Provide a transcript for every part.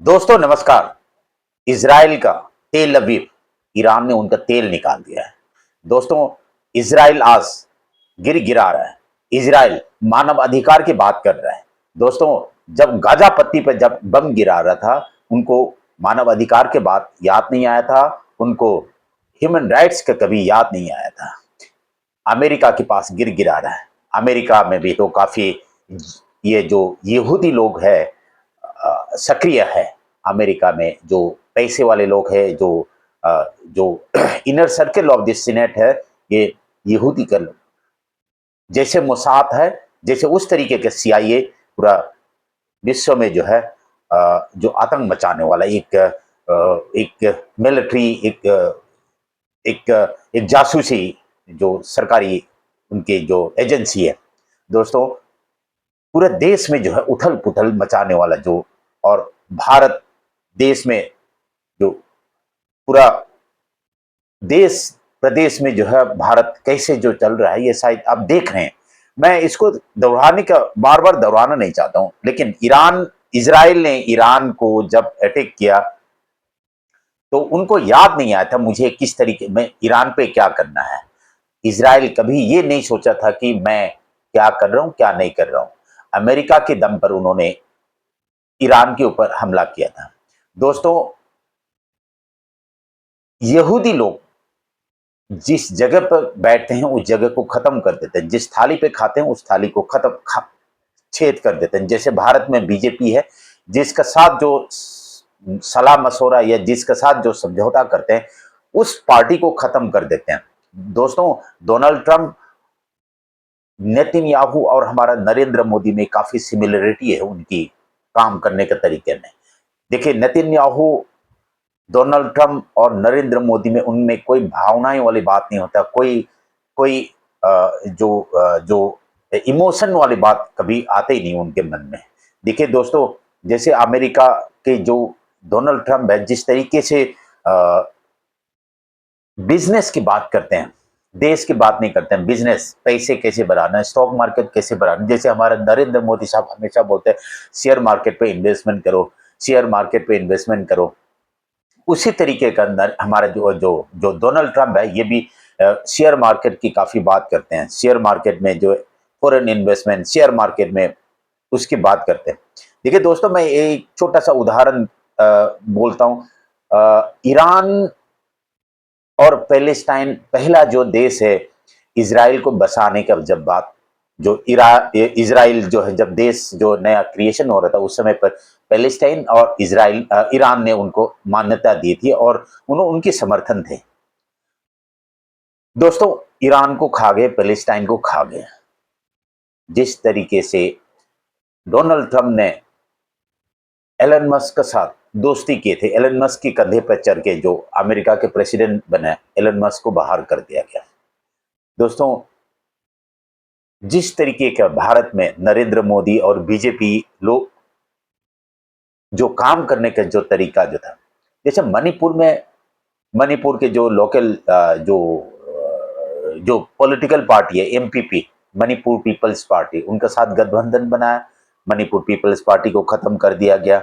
दोस्तों नमस्कार। इजराइल का तेल अवीव, ईरान ने उनका तेल निकाल दिया है। दोस्तों, इजराइल आज गिर गिरा रहा है। इजराइल मानव अधिकार की बात कर रहा है। दोस्तों, जब गाजा पट्टी पर जब बम गिरा रहा था, उनको मानव अधिकार के बात याद नहीं आया था। उनको ह्यूमन राइट्स का कभी याद नहीं आया था। अमेरिका के पास गिर गिरा रहा है। अमेरिका में भी तो काफी ये जो यहूदी लोग है सक्रिय है। अमेरिका में जो पैसे वाले लोग हैं, जो inner circle of this senate है, ये यहूदी का जैसे मोसाद है, जैसे उस तरीके के सीआईए पूरा विश्व में जो है जो आतंक मचाने वाला एक मिलिट्री एक एक जासूसी जो सरकारी उनके जो एजेंसी है। दोस्तों, पूरे देश में जो है उथल पुथल मचाने वाला जो, और भारत देश में जो पूरा देश प्रदेश में जो है भारत कैसे जो चल रहा है, ये शायद आप देख रहे हैं। मैं इसको दोहराने का बार बार दोहराना नहीं चाहता हूं, लेकिन इजराइल ने ईरान को जब अटैक किया तो उनको याद नहीं आया था मुझे किस तरीके में ईरान पे क्या करना है। इजराइल कभी ये नहीं सोचा था कि मैं क्या कर रहा हूं, क्या नहीं कर रहा हूं। अमेरिका के दम पर उन्होंने ईरान के ऊपर हमला किया था। दोस्तों, यहूदी लोग जिस जगह पर बैठते हैं उस जगह को खत्म कर देते हैं। जिस थाली पे खाते हैं उस थाली को छेद कर देते हैं। जैसे भारत में बीजेपी है, जिसका साथ जो सलाह मशवरा या जिसके साथ जो समझौता करते हैं उस पार्टी को खत्म कर देते हैं। दोस्तों, डोनाल्ड ट्रंप, नेतन्याहू और हमारा नरेंद्र मोदी में काफी सिमिलरिटी है उनकी काम करने के तरीके में। देखिए, नेतन्याहू, डोनाल्ड ट्रंप और नरेंद्र मोदी में उनमें कोई भावनाएं वाली बात नहीं होता। कोई कोई जो इमोशन वाली बात कभी आते ही नहीं उनके मन में। देखिए दोस्तों, जैसे अमेरिका के जो डोनाल्ड ट्रंप है, जिस तरीके से बिजनेस की बात करते हैं, देश की बात नहीं करते हैं, बिजनेस पैसे कैसे बढ़ाना है, स्टॉक मार्केट कैसे बढ़ाना। जैसे हमारे नरेंद्र मोदी साहब हमेशा बोलते हैं शेयर मार्केट पे इन्वेस्टमेंट करो, शेयर मार्केट पे इन्वेस्टमेंट करो। उसी तरीके का अंदर हमारा जो जो जो डोनाल्ड ट्रंप है, ये भी शेयर मार्केट की काफी बात करते हैं। शेयर मार्केट में जो फॉरेन इन्वेस्टमेंट, शेयर मार्केट में उसकी बात करते हैं। देखिए दोस्तों, मैं एक छोटा सा उदाहरण बोलता हूं। ईरान और पैलेस्टाइन पहला जो देश है इजराइल को बसाने का, जब बात जो इजराइल जो है, जब देश जो नया क्रिएशन हो रहा था उस समय पर पैलेस्टाइन और ईरान ने उनको मान्यता दी थी और उनके समर्थन थे। दोस्तों, ईरान को खा गए, पैलेस्टाइन को खा गए। जिस तरीके से डोनाल्ड ट्रंप ने एलन मस्क के साथ दोस्ती किए थे, एलन मस्क के कंधे पर चढ़ के जो अमेरिका के प्रेसिडेंट बने, एलन मस्क को बाहर कर दिया गया। दोस्तों, जिस तरीके का भारत में नरेंद्र मोदी और बीजेपी लोग जो काम करने का जो तरीका जो था, जैसे मणिपुर के जो लोकल जो पॉलिटिकल पार्टी है एमपीपी, मणिपुर पीपल्स पार्टी, उनके साथ गठबंधन बनाया, मणिपुर पीपल्स पार्टी को खत्म कर दिया गया।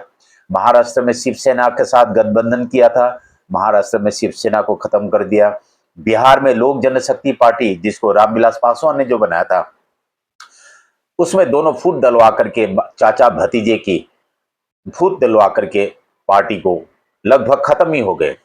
महाराष्ट्र में शिवसेना के साथ गठबंधन किया था, महाराष्ट्र में शिवसेना को खत्म कर दिया। बिहार में लोक जनशक्ति पार्टी, जिसको रामविलास पासवान ने जो बनाया था, उसमें दोनों फूट डलवा करके, चाचा भतीजे की फूट डलवा करके पार्टी को लगभग खत्म ही हो गए।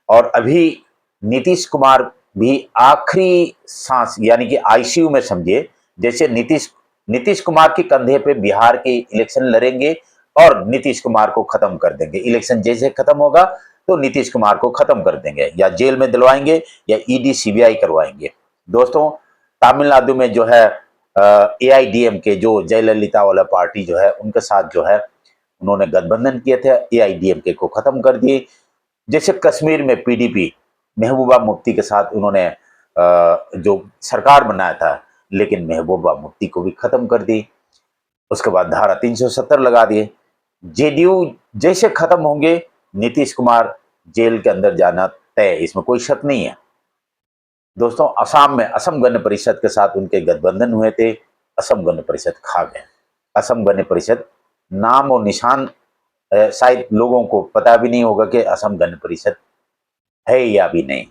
और अभी नीतीश कुमार भी आखिरी सांस, यानी कि आईसीयू में समझिए। जैसे नीतीश कुमार के कंधे पे बिहार के इलेक्शन लड़ेंगे और नीतीश कुमार को खत्म कर देंगे। इलेक्शन जैसे खत्म होगा तो नीतीश कुमार को खत्म कर देंगे, या जेल में दिलवाएंगे या ईडी सीबीआई करवाएंगे। दोस्तों, तमिलनाडु में जो है एआईडीएम के जो जयललिता वाला पार्टी जो है, उनके साथ जो है उन्होंने गठबंधन किए थे, एआईडीएमके को खत्म कर दिए। जैसे कश्मीर में पीडीपी, महबूबा मुफ्ती के साथ उन्होंने जो सरकार बनाया था, लेकिन महबूबा मुफ्ती को भी खत्म कर दी। उसके बाद धारा 370 लगा दिए। जेडीयू जैसे खत्म होंगे, नीतीश कुमार जेल के अंदर जाना तय, इसमें कोई शक नहीं है। दोस्तों, असम में असम गण परिषद के साथ उनके गठबंधन हुए थे, असम गण परिषद खा गए। असम गण परिषद नाम और निशान शायद लोगों को पता भी नहीं होगा कि असम गण परिषद है या भी नहीं।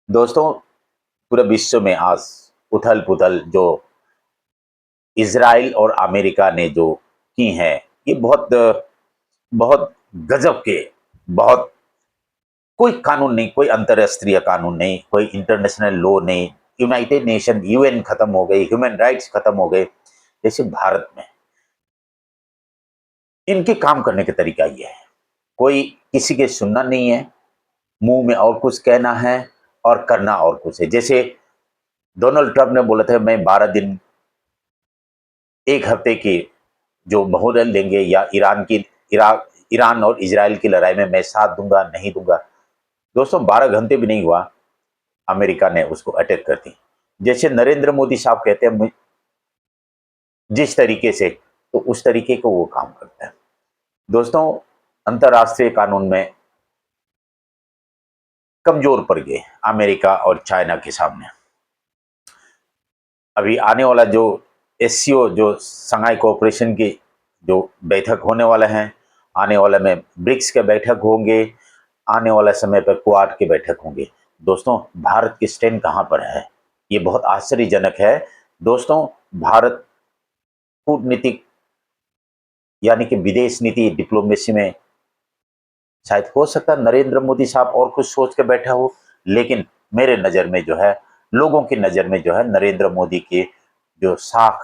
दोस्तों, पूरे विश्व में आज उथल पुथल जो इजराइल और अमेरिका ने जो की हैं, ये बहुत बहुत गजब के, बहुत, कोई कानून नहीं, कोई अंतर्राष्ट्रीय कानून नहीं, कोई इंटरनेशनल लॉ नहीं, यूनाइटेड नेशन, यूएन खत्म हो गई, ह्यूमन राइट्स खत्म हो गए, जैसे भारत में इनके काम करने का तरीका ये है, कोई किसी के सुनना नहीं है, मुंह में और कुछ कहना है और करना और कुछ है। जैसे डोनाल्ड ट्रंप ने बोला था, मैं 12 दिन, एक हफ्ते की जो मोहलत लेंगे, या ईरान और इजराइल की लड़ाई में मैं साथ दूंगा, नहीं दूंगा। दोस्तों, 12 घंटे भी नहीं हुआ, अमेरिका ने उसको अटैक कर दी। जैसे नरेंद्र मोदी साहब कहते हैं जिस तरीके से, तो उस तरीके को वो काम करता है। दोस्तों, अंतर्राष्ट्रीय कानून में कमजोर पड़ गए अमेरिका और चाइना के सामने। अभी आने वाला जो एससीओ, जो शंघाई कोऑपरेशन की जो बैठक होने वाला है, आने वाले में ब्रिक्स के बैठक होंगे, आने वाला समय पर क्वाड के बैठक होंगे। दोस्तों, भारत की स्टैंड कहां पर है, ये बहुत आश्चर्यजनक है। दोस्तों, भारत कूटनीतिक यानी कि विदेश नीति, डिप्लोमेसी में शायद हो सकता है नरेंद्र मोदी साहब और कुछ सोच के बैठा हो, लेकिन मेरे नज़र में जो है, लोगों की नज़र में जो है, नरेंद्र मोदी के जो साख,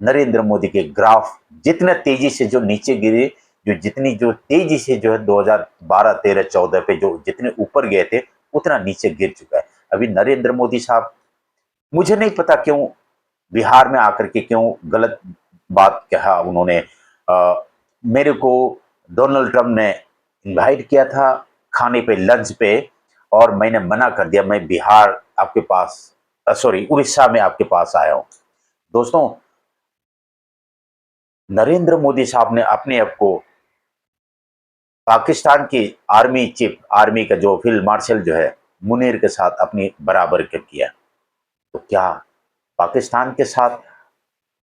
नरेंद्र मोदी के ग्राफ जितने तेजी से जो नीचे गिरे, जो तेजी से जो है 2012, 13, 14 पे जो जितने ऊपर गए थे, उतना नीचे गिर चुका है। अभी नरेंद्र मोदी साहब, मुझे नहीं पता क्यों बिहार में आकर के क्यों गलत बात कहा उन्होंने। मेरे को डोनाल्ड ट्रंप ने इनवाइट किया था खाने पे, लंच पे, और मैंने मना कर दिया, मैं बिहार आपके पास, सॉरी, उड़ीसा में आपके पास आया हूं। दोस्तों, नरेंद्र मोदी साहब ने अपने आप को पाकिस्तान की आर्मी चीफ, आर्मी का जो फील्ड मार्शल जो है, मुनीर के साथ अपनी बराबर कर किया। तो क्या पाकिस्तान के साथ,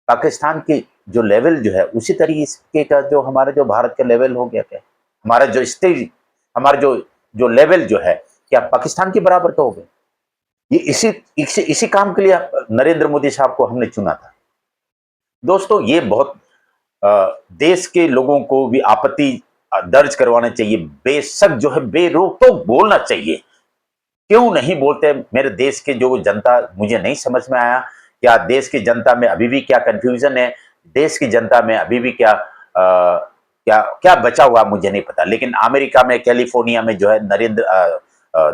पाकिस्तान की जो लेवल जो है, उसी तरीके का जो हमारा जो भारत का लेवल हो गया क्या? हमारा जो स्टेज, हमारा जो जो लेवल जो है, क्या पाकिस्तान के बराबर का हो गया? ये इसी काम के लिए नरेंद्र मोदी साहब को हमने चुना था। दोस्तों, ये बहुत देश के लोगों को भी आपत्ति दर्ज करवाना चाहिए, बेशक जो है बेरोक तो बोलना चाहिए। क्यों नहीं बोलते मेरे देश के जो जनता, मुझे नहीं समझ में आया, क्या देश की जनता में अभी भी क्या कंफ्यूजन है, देश की जनता में अभी भी क्या क्या क्या बचा हुआ, मुझे नहीं पता। लेकिन अमेरिका में, कैलिफोर्निया में जो है,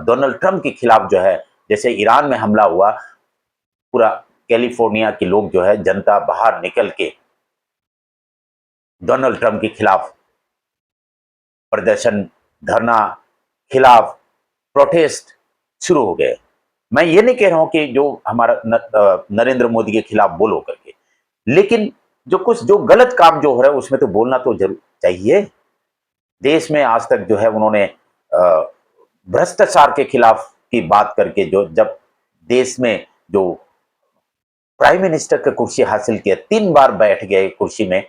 डोनाल्ड ट्रंप के खिलाफ जो है, जैसे ईरान में हमला हुआ, पूरा कैलिफोर्निया के लोग जो है, जनता बाहर निकल के डोनाल्ड ट्रंप के खिलाफ प्रदर्शन, धरना, खिलाफ प्रोटेस्ट शुरू हो गए। मैं ये नहीं कह रहा हूं कि जो हमारा नरेंद्र मोदी के खिलाफ बोलो करके, लेकिन जो कुछ जो गलत काम जो हो रहा है, उसमें तो बोलना तो जरूर चाहिए। देश में आज तक जो है उन्होंने भ्रष्टाचार के खिलाफ की बात करके, जो जब देश में जो प्राइम मिनिस्टर की कुर्सी हासिल किया, 3 बार बैठ गए कुर्सी में,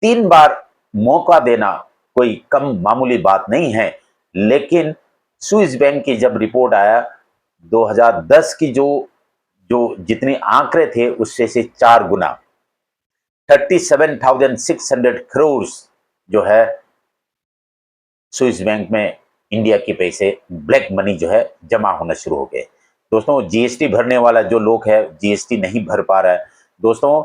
3 बार मौका देना कोई कम मामूली बात नहीं है। लेकिन स्विस बैंक की जब रिपोर्ट आया, 2010 की जो जो जितने आंकड़े थे, उससे से 4 गुना, 37,600 करोड़ जो है स्विस बैंक में इंडिया के पैसे, ब्लैक मनी जो है, जमा होना शुरू हो गए। दोस्तों, जीएसटी भरने वाला जो लोग है, जीएसटी नहीं भर पा रहा है। दोस्तों,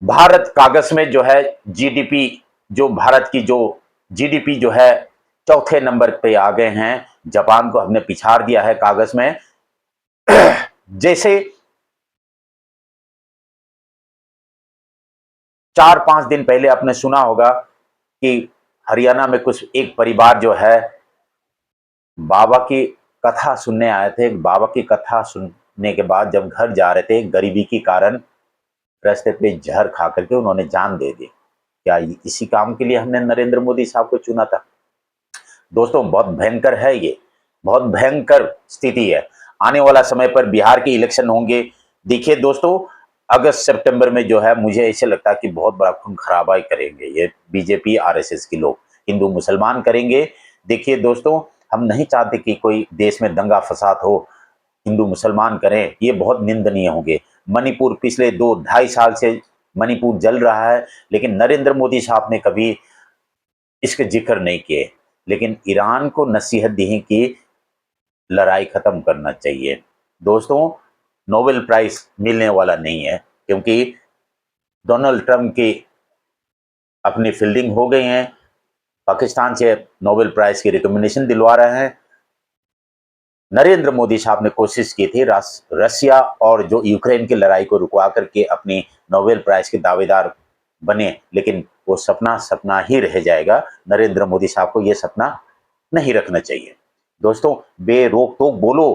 भारत कागज में जो है जीडीपी, जो भारत की जो जीडीपी जो है, चौथे नंबर पे आ गए हैं। जापान को हमने पिछाड़ दिया है कागज में। जैसे 4-5 दिन पहले आपने सुना होगा कि हरियाणा में कुछ एक परिवार जो है, बाबा की कथा सुनने आए थे। बाबा की कथा सुनने के बाद जब घर जा रहे थे, गरीबी के कारण रास्ते पे जहर खा करके उन्होंने जान दे दी। क्या इसी काम के लिए हमने नरेंद्र मोदी साहब को चुना था? दोस्तों, बहुत भयंकर है ये, बहुत भयंकर स्थिति है। आने वाला समय पर बिहार के इलेक्शन होंगे। देखिए दोस्तों, अगस्त सितंबर में जो है मुझे ऐसे लगता है कि बहुत बड़ा खून खराबा करेंगे ये बीजेपी आरएसएस के लोग, हिंदू मुसलमान करेंगे। देखिए दोस्तों, हम नहीं चाहते कि कोई देश में दंगा फसाद हो, हिंदू मुसलमान करें, ये बहुत निंदनीय होंगे। मणिपुर पिछले 2-2.5 साल से मणिपुर जल रहा है, लेकिन नरेंद्र मोदी साहब ने कभी इसके जिक्र नहीं किए। लेकिन ईरान को नसीहत दी कि लड़ाई खत्म करना चाहिए। दोस्तों, नोबेल प्राइज मिलने वाला नहीं है, क्योंकि डोनाल्ड ट्रंप की अपनी फील्डिंग हो गई है, पाकिस्तान से नोबेल प्राइज की रिकमेंडेशन दिलवा रहे हैं। नरेंद्र मोदी साहब ने कोशिश की थी रसिया और जो यूक्रेन की लड़ाई को रुकवा करके अपनी नोबेल प्राइज के दावेदार बने, लेकिन वो सपना सपना ही रह जाएगा। नरेंद्र मोदी साहब को ये सपना नहीं रखना चाहिए। दोस्तों, बेरोक टोक बोलो।